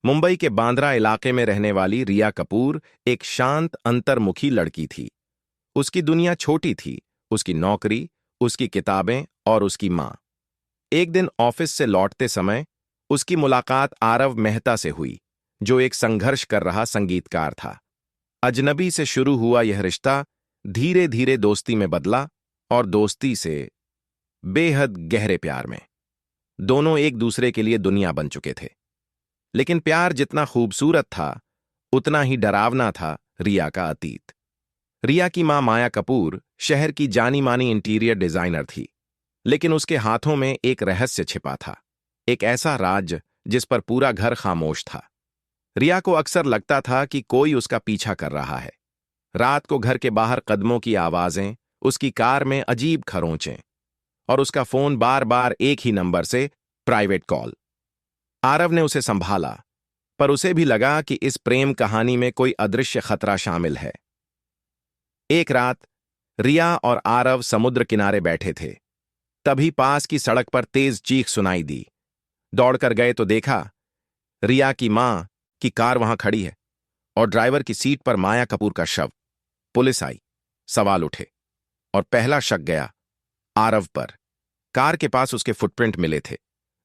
मुंबई के बांद्रा इलाके में रहने वाली रिया कपूर एक शांत अंतर्मुखी लड़की थी। उसकी दुनिया छोटी थी, उसकी नौकरी, उसकी किताबें और उसकी माँ। एक दिन ऑफिस से लौटते समय उसकी मुलाकात आरव मेहता से हुई, जो एक संघर्ष कर रहा संगीतकार था। अजनबी से शुरू हुआ यह रिश्ता धीरे धीरे दोस्ती में बदला और दोस्ती से बेहद गहरे प्यार में। दोनों एक दूसरे के लिए दुनिया बन चुके थे। लेकिन प्यार जितना खूबसूरत था, उतना ही डरावना था रिया का अतीत। रिया की मां माया कपूर शहर की जानी मानी इंटीरियर डिजाइनर थी, लेकिन उसके हाथों में एक रहस्य छिपा था, एक ऐसा राज जिस पर पूरा घर खामोश था। रिया को अक्सर लगता था कि कोई उसका पीछा कर रहा है। रात को घर के बाहर कदमों की आवाजें, उसकी कार में अजीब खरोंचें, और उसका फोन बार बार एक ही नंबर से प्राइवेट कॉल। आरव ने उसे संभाला, पर उसे भी लगा कि इस प्रेम कहानी में कोई अदृश्य खतरा शामिल है। एक रात रिया और आरव समुद्र किनारे बैठे थे। तभी पास की सड़क पर तेज चीख सुनाई दी। दौड़कर गए तो देखा, रिया की मां की कार वहां खड़ी है और ड्राइवर की सीट पर माया कपूर का शव। पुलिस आई, सवाल उठे, और पहला शक गया आरव पर। कार के पास उसके फुटप्रिंट मिले थे।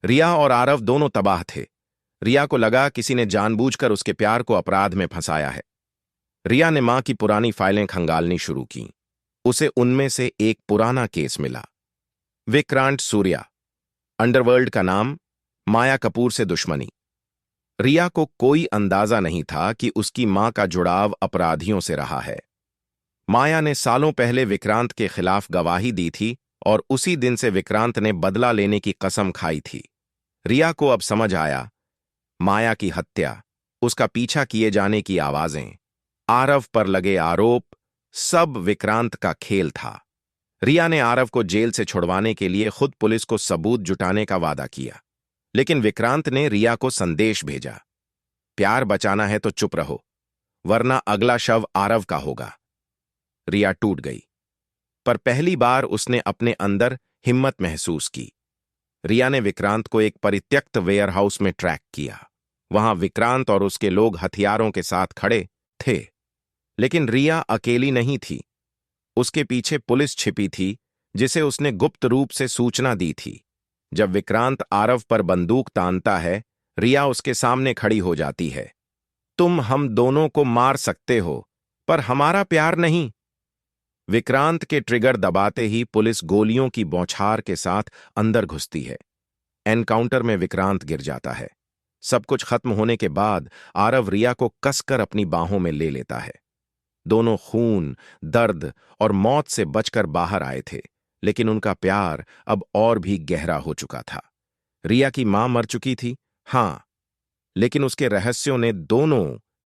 रिया और आरव दोनों तबाह थे। रिया को लगा किसी ने जानबूझकर उसके प्यार को अपराध में फंसाया है। रिया ने मां की पुरानी फाइलें खंगालनी शुरू की। उसे उनमें से एक पुराना केस मिला। विक्रांत सूर्या, अंडरवर्ल्ड का नाम, माया कपूर से दुश्मनी। रिया को कोई अंदाजा नहीं था कि उसकी मां का जुड़ाव अपराधियों से रहा है। माया ने सालों पहले विक्रांत के खिलाफ गवाही दी थी और उसी दिन से विक्रांत ने बदला लेने की कसम खाई थी। रिया को अब समझ आया, माया की हत्या, उसका पीछा किए जाने की आवाजें, आरव पर लगे आरोप, सब विक्रांत का खेल था। रिया ने आरव को जेल से छुड़वाने के लिए खुद पुलिस को सबूत जुटाने का वादा किया, लेकिन विक्रांत ने रिया को संदेश भेजा, प्यार बचाना है तो चुप रहो, वरना अगला शव आरव का होगा। रिया टूट गई, पर पहली बार उसने अपने अंदर हिम्मत महसूस की। रिया ने विक्रांत को एक परित्यक्त वेयरहाउस में ट्रैक किया। वहां विक्रांत और उसके लोग हथियारों के साथ खड़े थे, लेकिन रिया अकेली नहीं थी। उसके पीछे पुलिस छिपी थी, जिसे उसने गुप्त रूप से सूचना दी थी। जब विक्रांत आरव पर बंदूक तानता है, रिया उसके सामने खड़ी हो जाती है। तुम हम दोनों को मार सकते हो, पर हमारा प्यार नहीं। विक्रांत के ट्रिगर दबाते ही पुलिस गोलियों की बौछार के साथ अंदर घुसती है। एनकाउंटर में विक्रांत गिर जाता है। सब कुछ खत्म होने के बाद आरव रिया को कसकर अपनी बाहों में ले लेता है। दोनों खून, दर्द और मौत से बचकर बाहर आए थे, लेकिन उनका प्यार अब और भी गहरा हो चुका था। रिया की मां मर चुकी थी, हां, लेकिन उसके रहस्यों ने दोनों